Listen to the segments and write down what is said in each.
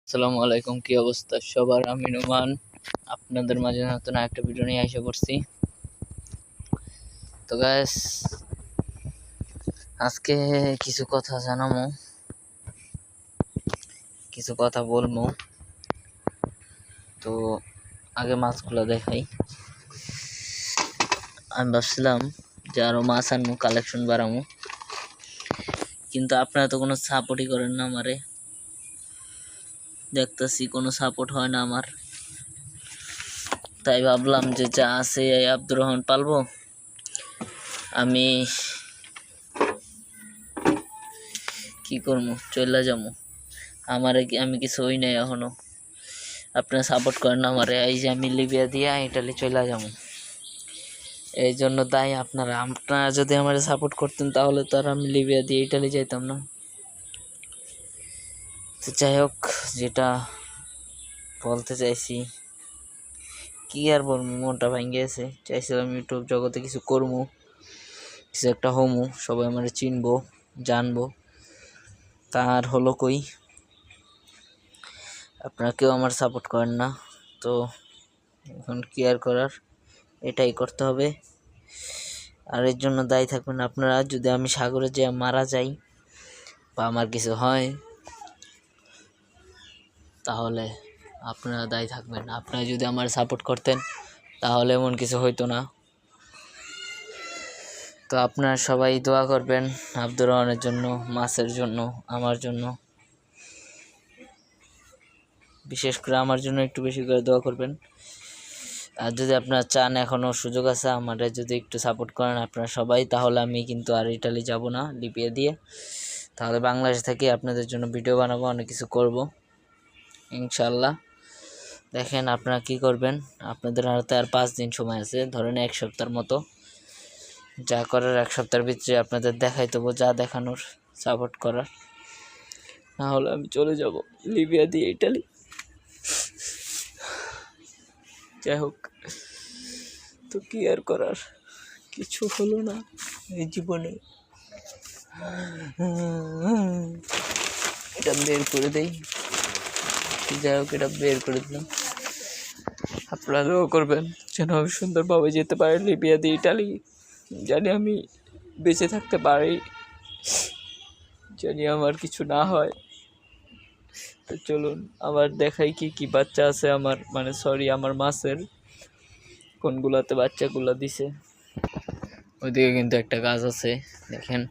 আসসালামু আলাইকুম, কি অবস্থা সবার? আমি নোমান আপনাদের মাঝে নতুন একটা ভিডিও নিয়ে এসে পড়ছি। তো গাইস, আজকে কিছু কথা জানাবো, কিছু কথা বলবো। তো আগে মাছগুলো দেখাই। আমি ভাবছিলাম যে আরো মাছ আনবো, কালেকশন বাড়াবো, কিন্তু আপনারা তো কোনো সাপোর্টই করেন না আমারে। দেখতেছি কোনো সাপোর্ট হয় না আমার, তাই ভাবলাম যে যা আছে এই আব্দুর রহমান পালবো। আমি কি করবো, চলে যাবো। আমি কিছু হই নাই এখনো, আপনারা সাপোর্ট করেন না আমারে। এই যে আমি লিবিয়া দিয়ে ইটালি চলে যাবো, এই জন্য তাই আপনারা যদি আমার সাপোর্ট করতেন তাহলে তো আর আমি লিবিয়া দিয়ে ইটালি যাইতাম না। তো যাই হোক, যেটা বলতে চাইছি, কি আর বলবো, মনটা ভেঙে গেছে। চাইছিলাম ইউটিউব জগতে কিছু করবো, কিছু একটা হমু, সবাই আমার চিনবো, জানবো, তার হলো কই। আপনারা কেউ আমার সাপোর্ট করেন না, তো এখন কি আর করার, এটাই করতে হবে। আর এর জন্য দায়ী থাকবেন আপনারা। যদি আমি সাগরে যে মারা যাই বা আমার কিছু হয়, তাহলে আপনারা দায়ী থাকবেন। আপনারা যদি আমার সাপোর্ট করতেন তাহলে এমন কিছু হইতো না। তো আপনারা সবাই দোয়া করবেন আব্দুর রহমানের জন্য, মাছের জন্য, আমার জন্য, বিশেষ করে আমার জন্য একটু বেশি করে দোয়া করবেন। আর যদি আপনারা চান, এখনও সুযোগ আছে, আমাদের যদি একটু সাপোর্ট করেন আপনারা সবাই, তাহলে আমি কিন্তু আর ইটালি যাব না লিবিয়া দিয়ে, তাহলে বাংলাদেশ থেকে আপনাদের জন্য ভিডিও বানাবো, অনেক কিছু করব ইনশাল্লাহ। দেখেন আপনারা কি করবেন, আপনাদের হাতে আর 5 দিন সময় আছে, ধরেন 1 সপ্তাহের মতো। যা করার 1 সপ্তাহের ভিতরে আপনাদের দেখাই দেবো, যা দেখানোর, সাপোর্ট করার। না হলে আমি চলে যাব লিবিয়া দিয়ে ইটালি। যাই হোক, তো কি আর করার, কিছু হলো না এই জীবনে। এটা বের করে দেই, যাই হোক, এটা বের করে দিলাম। আপনারা দোয়া করবেন যেন আমি সুন্দরভাবে যেতে পারি লিবিয়া দিয়ে ইটালি, জানি আমি বেঁচে থাকতে পারি, জানি আমার কিছু না হয়। তো চলুন আবার দেখাই কি কি বাচ্চা আছে আমার, মানে সরি, আমার মাছের কোনগুলাতে বাচ্চাগুলা দিছে। ওইদিকে কিন্তু একটা গাছ আছে, দেখেন।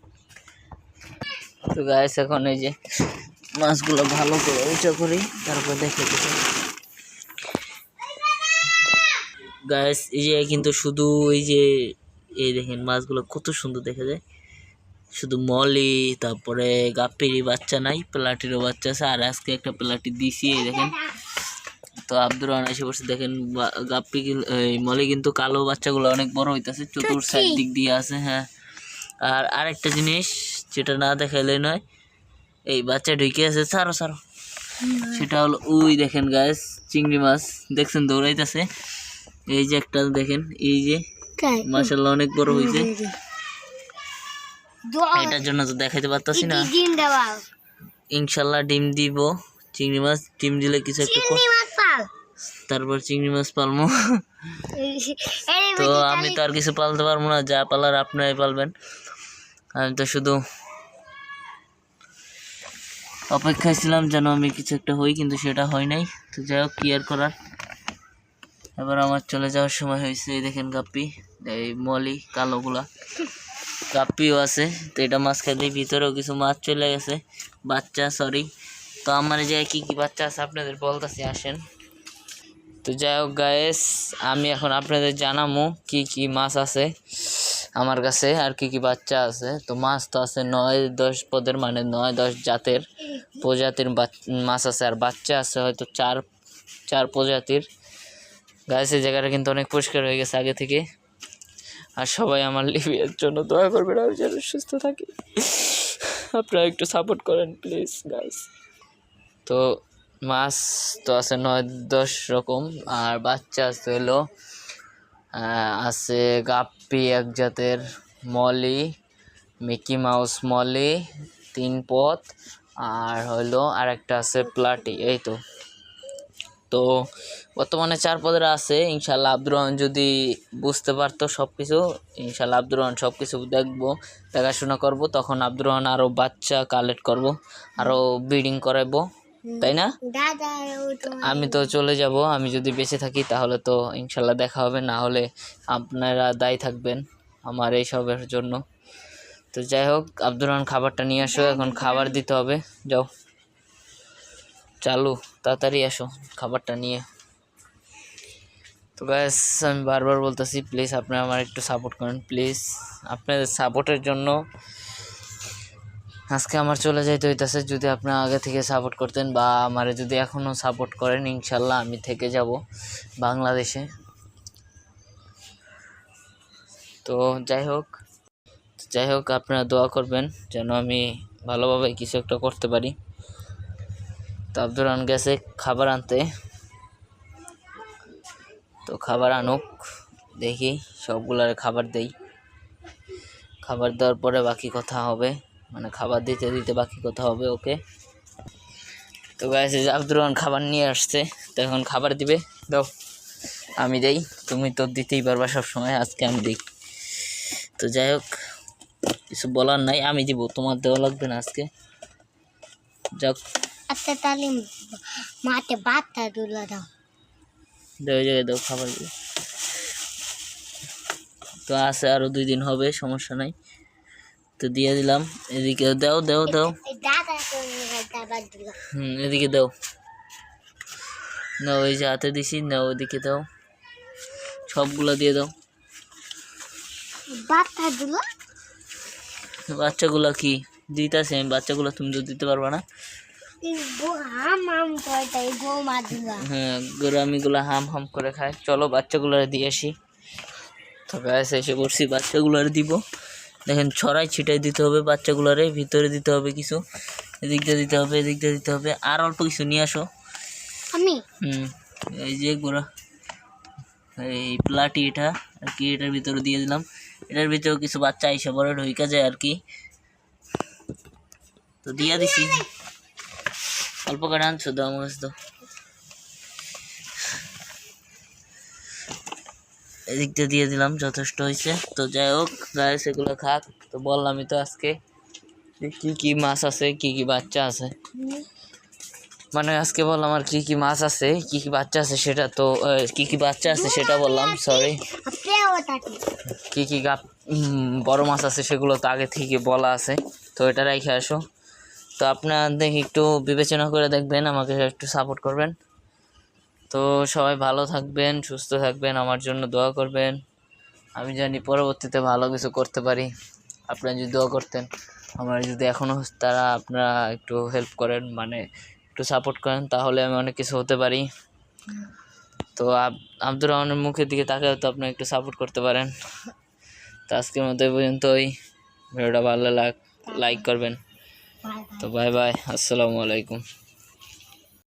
তো গাছ, এখন এই যে মাছগুলো ভালো করে উঁচা করি, তারপর দেখে দিতে গাছ। এই যে কিন্তু শুধু এই দেখেন মাছগুলো কত সুন্দর দেখা যায়, শুধু মলি, তারপরে গাপ্পিরই বাচ্চা নাই, প্লাটিরও বাচ্চা আছে। আর আজকে একটা প্লাটি দিছি, এই দেখেন। তো আব্দুর রহমান এসে বসে, দেখেন গাপ্পি মলি কিন্তু কালো বাচ্চাগুলো অনেক বড় হইতেছে, চতুর সাইড দিক দিয়ে আছে। হ্যাঁ, আর আরেকটা জিনিস যেটা না দেখাইলে নয়, এই বাচ্চা ঢুকে আছে, সারো সারো, সেটা হলো ওই দেখেন গাছ, চিংড়ি মাছ দেখছেন দৌড়াইতেছে। এই যে একটা দেখেন, এই যে মাশাআল্লাহ অনেক বড় হয়েছে। এটার জন্য তো দেখাইতে পারতাছি না, ইনশাল্লাহ ডিম দিব। চিংড়ি মাছ ডিম দিলে কিছু একটা, তারপর চিংড়ি মাছ পালবো। তো আমি তো আর কিছু পালতে পারবো না, যা পালার আপনারাই পালবেন। আমি তো শুধু অপেক্ষায় ছিলাম যেন আমি কিছু একটা হই, কিন্তু সেটা হয় নাই। তো যাই হোক, কি আর করার। এবার আমার চলে যাওয়ার সময় হয়েছে। এই দেখেন গাপ্পি, এই মলি কালোগুলা গাপ্পিও আছে। তো এটা মাছ খাইলে ভিতরেও কিছু মাছ চলে গেছে, বাচ্চা, সরি। তো আমার যে কি কি বাচ্চা আছে আপনাদের বলতেছি, আসেন। তো যাই হোক গায়েস, আমি এখন আপনাদের জানাবো কি কি মাছ আছে আমার কাছে, আর কি কি বাচ্চা আছে। তো মাছ তো আছে 9-10 পদের, মানে 9-10 জাতের প্রজাতির মাছ আছে, আর বাচ্চা আছে হয়তো 4 প্রজাতির। গাইস, এই জায়গাটা কিন্তু অনেক পরিষ্কার হয়ে গেছে আগে থেকে। আর সবাই আমার লিবিয়ার জন্য দোয়া করবেন, আমি যেন সুস্থ থাকি। আপনারা একটু সাপোর্ট করেন প্লিজ গাইস। তো মাছ তো আছে 9-10 রকম, আর বাচ্চা আছে হলো আছে গাপ্পি এক জাতের, মলি, মিকি মাউস মলি 3 পদ, আর হইলো আর একটা আছে প্লাটি, এই তো। তো বর্তমানে 4 পদের আছে। ইনশাল্লাহ আব্দুর রহমান যদি বুঝতে পারতো সব কিছু, ইনশাল্লাহ আব্দুর রহমান সব কিছু দেখবো, দেখাশোনা করব। তখন আব্দুর রহমান আরও বাচ্চা কালেক্ট করব, আরও ব্রিডিং করাবো, তাই না? আমি তো চলে যাব, আমি যদি বেঁচে থাকি তাহলে তো ইনশাল্লাহ দেখা হবে, না হলে আপনারা দায়ী থাকবেন আমার এই সবের জন্য। তো যাই হোক, আব্দুর রহমান খাবারটা নিয়ে আসো, এখন খাবার দিতে হবে। যাও চালু, তাড়াতাড়ি আসো খাবারটা নিয়ে। তো ব্যাস, আমি বারবার বলতেছি প্লিজ আপনারা আমার একটু সাপোর্ট করেন, প্লিজ। আপনাদের সাপোর্টের জন্য আজকে আমার চলে যাইতে হইতেছে। যদি আপনারা আগে থেকে সাপোর্ট করতেন বা আমারে যদি এখনও সাপোর্ট করেন, ইনশাল্লাহ আমি থেকে যাব বাংলাদেশে। তো যাই হোক আপনারা দোয়া করবেন যেন আমি ভালোভাবে কিছু একটা করতে পারি। তো আব্দুর রহমান গেছে খাবার আনতে, তো খাবার আনুক, দেখি সবগুলার খাবার দেই। খাবার দেওয়ার পরে বাকি কথা হবে, মানে খাবার দিতে দিতে বাকি কথা হবে। ওকে, তো গাইস আব্দুর রহমান খাবার নিয়ে আসছে, তো এখন খাবার দিবে। দাও, আমি দেই, তুমি তো দিতেই পারবা সবসময়, আজকে আমি দিই। তো যাই হোক, কিছু বলার নাই, আমি দিব, তোমার দেওয়া লাগবে না আজকে। যাক, আচ্ছা তাহলে মাঠে ভাতটা তুলে দাও, ওই জায়গায় দাও, খাবার দিও। তো আছে আরো 2 দিন হবে, সমস্যা নাই। তো দিয়ে দিলাম, এদিকে দাও দাও দাও, এদিকে দাও, নাও, এই যে হাতে দিছি, নাও ওইদিকে দাও, সবগুলা দিয়ে দাও। বাচ্চাগুলা কি দিতেছে আমি, বাচ্চাগুলা তুমি তো দিতে পারবা না। হ্যাঁ, গোরামিগুলা হাম হাম করে খায়। চলো বাচ্চাগুলারে দিয়ে আসি। তো গাছ এসে পড়ছি, বাচ্চাগুলারে দিব। দেখেন ছড়াই ছিটাই দিতে হবে বাচ্চাগুলারে, ভিতরে দিতে হবে কিছু, এদিক দিয়ে দিতে হবে, এদিক দিয়ে দিতে হবে। আর অল্প কিছু নিয়ে আসো। এই যে গোড়া, এই প্লাটি এটা আর কি, এটার ভিতরে দিয়ে দিলাম। এটার ভিতরেও কিছু বাচ্চা আইসা পরে ঢুকা যায় আর কি, তো দিয়া দিছি। অল্প করে আনছো, দাও আমার কাছে, দাও। এদিক দিয়ে দিয়ে দিলাম, যথেষ্ট হয়েছে। তো যাই হোক গায়ে সেগুলো খাক। তো বললামই তো আজকে কি কি মাছ আছে, কি কি বাচ্চা আছে, মানে আজকে বললাম আর কি কি মাছ আছে, কি কি বাচ্চা আছে সেটা তো, কি কি বাচ্চা আছে সেটা বললাম, সরি। কি কি বড় মাছ আছে সেগুলো তো আগে থেকে বলা আছে, তো এটা রেখে আসো। তো আপনাদের একটু বিবেচনা করে দেখবেন, আমাকে একটু সাপোর্ট করবেন। তো সবাই ভালো থাকবেন, সুস্থ থাকবেন, আমার জন্য দোয়া করবেন। আমি জানি পরবর্তীতে ভালো কিছু করতে পারি, আপনারা যদি দোয়া করতেন। আমার যদি এখনও তারা আপনারা একটু হেল্প করেন, মানে একটু সাপোর্ট করেন, তাহলে আমি অনেক কিছু হতে পারি। তো আব্দুর রহমানের মুখের দিকে তাকালে তো আপনি একটু সাপোর্ট করতে পারেন। তো আজকের মতো এই পর্যন্তই। ভিডিওটা ভালো লাইক করবেন। তো বাই বাই, আসসালামু আলাইকুম।